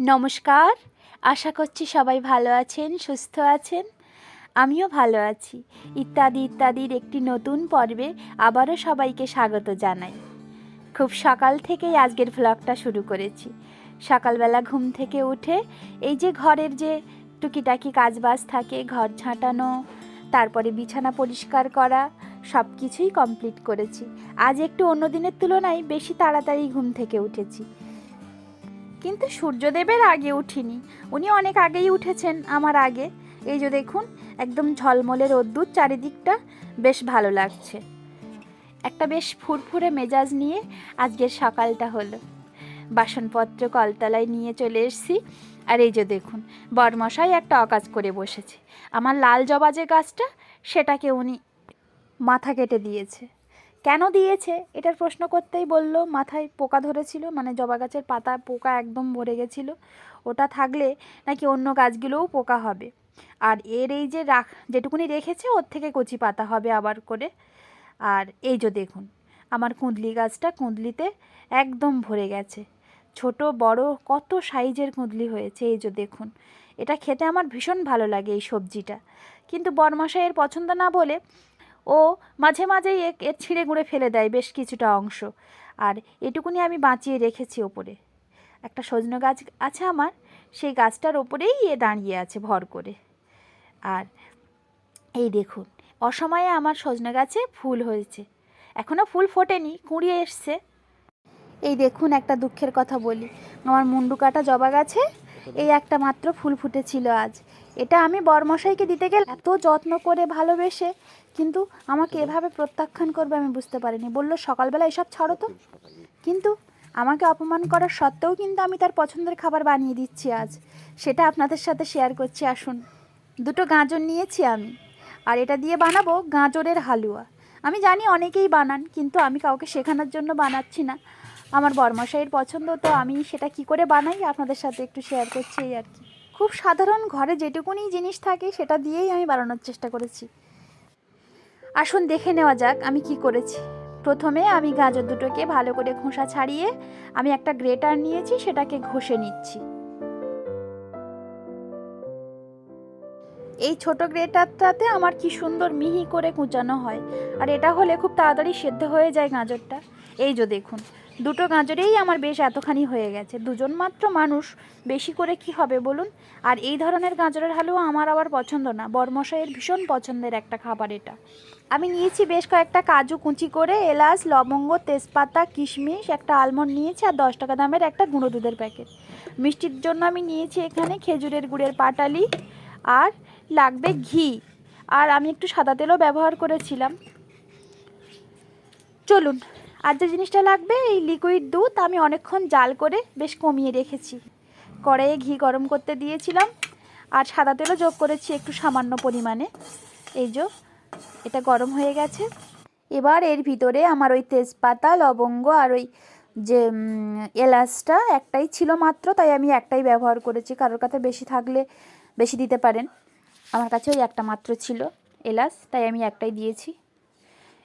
নমস্কার। আশা করছি সবাই ভালো আছেন, সুস্থ আছেন। আমিও ভালো আছি। ইত্যাদি ইত্যাদির একটি নতুন পর্বে আবারও সবাইকে স্বাগত জানাই। খুব সকাল থেকেই আজকের ভ্লগটা শুরু করেছি। সকালবেলা ঘুম থেকে উঠে এই যে ঘরের যে টুকিটাকি কাজবাজ থাকে, ঘর ঝাঁটানো, তারপরে বিছানা পরিষ্কার করা, সব কিছুই কমপ্লিট করেছি। আজ একটু অন্য দিনের তুলনায় বেশি তাড়াতাড়ি ঘুম থেকে উঠেছি, কিন্তু সূর্যদেবের আগে উঠিনি। উনি অনেক আগেই উঠেছেন আমার আগে। এই যে দেখুন, একদম ঝলমলে রোদ্দুর, চারিদিকটা বেশ ভালো লাগছে। একটা বেশ ফুরফুরে মেজাজ নিয়ে আজকের সকালটা হলো। বাসনপত্র কলতলায় নিয়ে চলে এসেছি। আর এই যে দেখুন, বরমশাই একটা অকাজ করে বসেছে। আমার লাল জবা যে গাছটা, সেটাকে উনি মাথা কেটে দিয়েছে। কেন দিয়েছে এটার প্রশ্ন করতেই বলল মাথায় পোকা ধরেছিল, মানে জবা গাছের পাতা পোকা একদম ভরে গেছিল। ওটা থাকলে নাকি অন্য গাছগুলোও পোকা হবে। আর এর এই যে যেটুকুনি রেখেছে ওর থেকে কচি পাতা হবে আবার করে। আর এই যে দেখুন, আমার কুঁদলি গাছটা কুঁদলিতে একদম ভরে গেছে। ছোট বড় কত সাইজের কুঁদলি হয়েছে। এই যে দেখুন, এটা খেতে আমার ভীষণ ভালো লাগে এই সবজিটা, কিন্তু বরমশাইয়ের পছন্দ না বলে ও মাঝে মাঝেই এর ছিঁড়ে গুঁড়ে ফেলে দেয় বেশ কিছুটা অংশ। আর এটুকুনি আমি বাঁচিয়ে রেখেছি ওপরে। একটা সজনে গাছ আছে আমার, সেই গাছটার ওপরেই দাঁড়িয়ে আছে ভর করে। আর এই দেখুন, অসময়ে আমার সজনে গাছে ফুল হয়েছে। এখনও ফুল ফোটেনি, কুঁড়িয়ে এসছে। এই দেখুন, একটা দুঃখের কথা বলি, আমার মুন্ডু কাটা জবা গাছে এই একটা মাত্র ফুল ফুটেছিল আজ। এটা আমি বরমশাইকে দিতে গেলে এত যত্ন করে ভালোবেসে, কিন্তু আমাকে এভাবে প্রত্যাখ্যান করবে আমি বুঝতে পারিনি। বললো সকালবেলা এসব ছাড়ো তো, কিন্তু আমাকে অপমান করার সত্ত্বেও কিন্তু আমি তার পছন্দের খাবার বানিয়ে দিচ্ছি আজ। সেটা আপনাদের সাথে শেয়ার করছি। আসুন, দুটো গাজর নিয়েছি আমি, আর এটা দিয়ে বানাবো গাজরের হালুয়া। আমি জানি অনেকেই বানান, কিন্তু আমি কাউকে শেখানোর জন্য বানাচ্ছি না। আমার বরমশাইয়ের পছন্দ, তো আমি সেটা কি করে বানাই আপনাদের সাথে একটু শেয়ার করছি এই আর কি। খুব সাধারণ ঘরে যেটুকুনি জিনিস থাকে সেটা দিয়েই আমি বানানোর চেষ্টা করেছি। আসুন দেখে নেওয়া যাক আমি কি করেছি। প্রথমে আমি গাজর দুটোকে ভালো করে খোসা ছাড়িয়ে আমি একটা গ্রেটার নিয়েছি, সেটাকে ঘষে নিচ্ছি। এই ছোট গ্রেটারটাতে আমার কি সুন্দর মিহি করে কুচানো হয়, আর এটা হলে খুব তাড়াতাড়ি সেদ্ধ হয়ে যায় গাজরটা। এই যে দেখুন, দুটো গাজরেই আমার বেশ এতখানি হয়ে গেছে। দুজন মাত্র মানুষ, বেশি করে কি হবে বলুন। আর এই ধরনের গাজরের হালুয়া আমার আবার পছন্দ না, বরমশাইয়ের ভীষণ পছন্দের একটা খাবার এটা। আমি নিয়েছি বেশ কয়েকটা কাজু কুচি করে, এলাচ, লবঙ্গ, তেজপাতা, কিশমিশ, একটা আলমন্ড নিয়েছি, আর 10 টাকা দামের একটা গুঁড়ো দুধের প্যাকেট। মিষ্টির জন্য আমি নিয়েছি এখানে খেজুরের গুড়ের পাটালি, আর লাগবে ঘি, আর আমি একটু সাদা তেলও ব্যবহার করেছিলাম। চলুন, আর যে জিনিসটা লাগবে এই লিকুইড দুধ। আমি অনেকক্ষণ জাল করে বেশ কমিয়ে রেখেছি। কড়াইয়ে ঘি গরম করতে দিয়েছিলাম, আর সাদা তেলও যোগ করেছি একটু সামান্য পরিমাণে। এই যে এটা গরম হয়ে গেছে। এবার এর ভিতরে আমার ওই তেজপাতা, লবঙ্গ আর ওই যে এলাচটা একটাই ছিল মাত্র, তাই আমি একটাই ব্যবহার করেছি। কারোর কাছে বেশি থাকলে বেশি দিতে পারেন। আমার কাছে ওই একটা মাত্র ছিল এলাচ, তাই আমি একটাই দিয়েছি।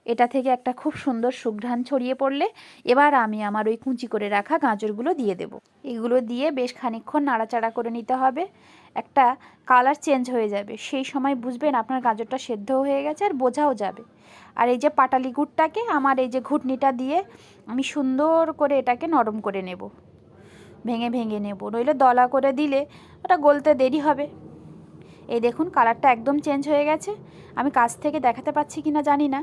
এটা থেকে একটা খুব সুন্দর সুঘ্রাণ ছড়িয়ে পড়লে এবার আমি আমার ওই কুচি করে রাখা গাজরগুলো দিয়ে দেব। এগুলো দিয়ে বেশ খানিকক্ষণ নাড়াচাড়া করে নিতে হবে। একটা কালার চেঞ্জ হয়ে যাবে, সেই সময় বুঝবেন আপনার গাজরটা সেদ্ধ হয়ে গেছে, আর বোঝাও যাবে। আর এই যে পাটালি গুড়টাকে আমার এই যে ঘুটনিটা দিয়ে আমি সুন্দর করে এটাকে নরম করে নেব, ভেঙে ভেঙে নেব, নইলে দলা করে দিলে ওটা গলতে দেরি হবে। এই দেখুন, কালারটা একদম চেঞ্জ হয়ে গেছে। আমি কাছ থেকে দেখাতে পাচ্ছি কিনা জানি না।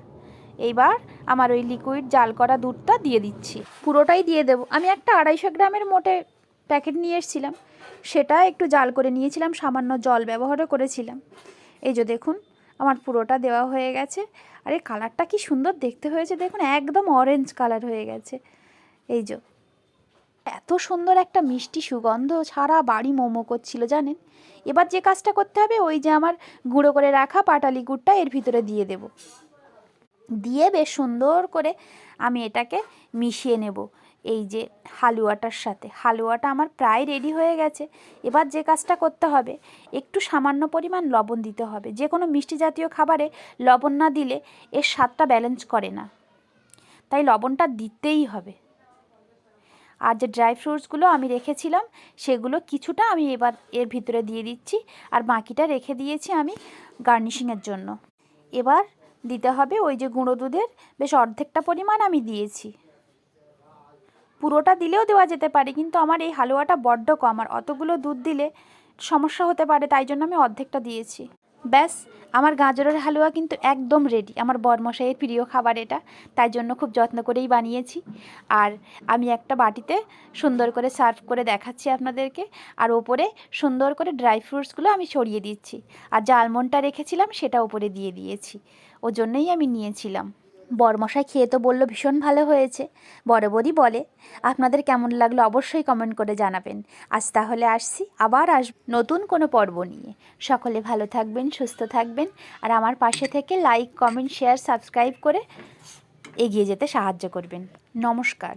এইবার আমার ওই লিকুইড জাল করা দুধটা দিয়ে দিচ্ছি, পুরোটাই দিয়ে দেব। আমি একটা 250 গ্রামের মোটে প্যাকেট নিয়ে এসেছিলাম, সেটা একটু জাল করে নিয়েছিলাম, সামান্য জল ব্যবহারও করেছিলাম। এই যে দেখুন, আমার পুরোটা দেওয়া হয়ে গেছে। আর এই কালারটা কি সুন্দর দেখতে হয়েছে দেখুন, একদম অরেঞ্জ কালার হয়ে গেছে। এই যে এত সুন্দর একটা মিষ্টি সুগন্ধ, সারা বাড়ি মোমো করছিল জানেন। এবার যে কাজটা করতে হবে, ওই যে আমার গুঁড়ো করে রাখা পাটালি গুড়টা এর ভিতরে দিয়ে দেব। দিয়ে বেশ সুন্দর করে আমি এটাকে মিশিয়ে নেব এই যে হালুয়াটার সাথে। হালুয়াটা আমার প্রায় রেডি হয়ে গেছে। এবার যে কাজটা করতে হবে, একটু সামান্য পরিমাণ লবণ দিতে হবে। যে কোনো মিষ্টি জাতীয় খাবারে লবণ না দিলে এর স্বাদটা ব্যালেন্স করে না, তাই লবণটা দিতেই হবে। আর যে ড্রাই ফ্রুটসগুলো আমি রেখেছিলাম সেগুলো কিছুটা আমি এবার এর ভিতরে দিয়ে দিচ্ছি, আর বাকিটা রেখে দিয়েছি আমি গার্নিশিংয়ের জন্য। এবার দিতে হবে ওই যে গুঁড়ো দুধের বেশ অর্ধেকটা পরিমাণ আমি দিয়েছি। পুরোটা দিলেও দেওয়া যেতে পারে, কিন্তু আমার এই হালুয়াটা বড্ড কম, আর অতগুলো দুধ দিলে সমস্যা হতে পারে, তাই জন্য আমি অর্ধেকটা দিয়েছি। ব্যাস, আমার গাজরের হালুয়া কিন্তু একদম রেডি। আমার বরমশাইয়ের প্রিয় খাবার এটা, তাই জন্য খুব যত্ন করেই বানিয়েছি। আর আমি একটা বাটিতে সুন্দর করে সার্ভ করে দেখাচ্ছি আপনাদেরকে, আর ওপরে সুন্দর করে ড্রাই ফ্রুটসগুলো আমি ছড়িয়ে দিচ্ছি, আর যে আলমন্ডটা রেখেছিলাম সেটা ওপরে দিয়ে দিয়েছি, ও জন্যই আমি নিয়েছিলাম। বরমশাই খেয়ে তো বললো ভীষণ ভালো হয়েছে। বরাবরই বলে। আপনাদের কেমন লাগলো অবশ্যই কমেন্ট করে জানাবেন। আজ তাহলে আসছি, আবার নতুন কোনো পর্ব নিয়ে। সকলে ভালো থাকবেন, সুস্থ থাকবেন, আর আমার পাশে থেকে লাইক, কমেন্ট, শেয়ার, সাবস্ক্রাইব করে এগিয়ে যেতে সাহায্য করবেন। নমস্কার।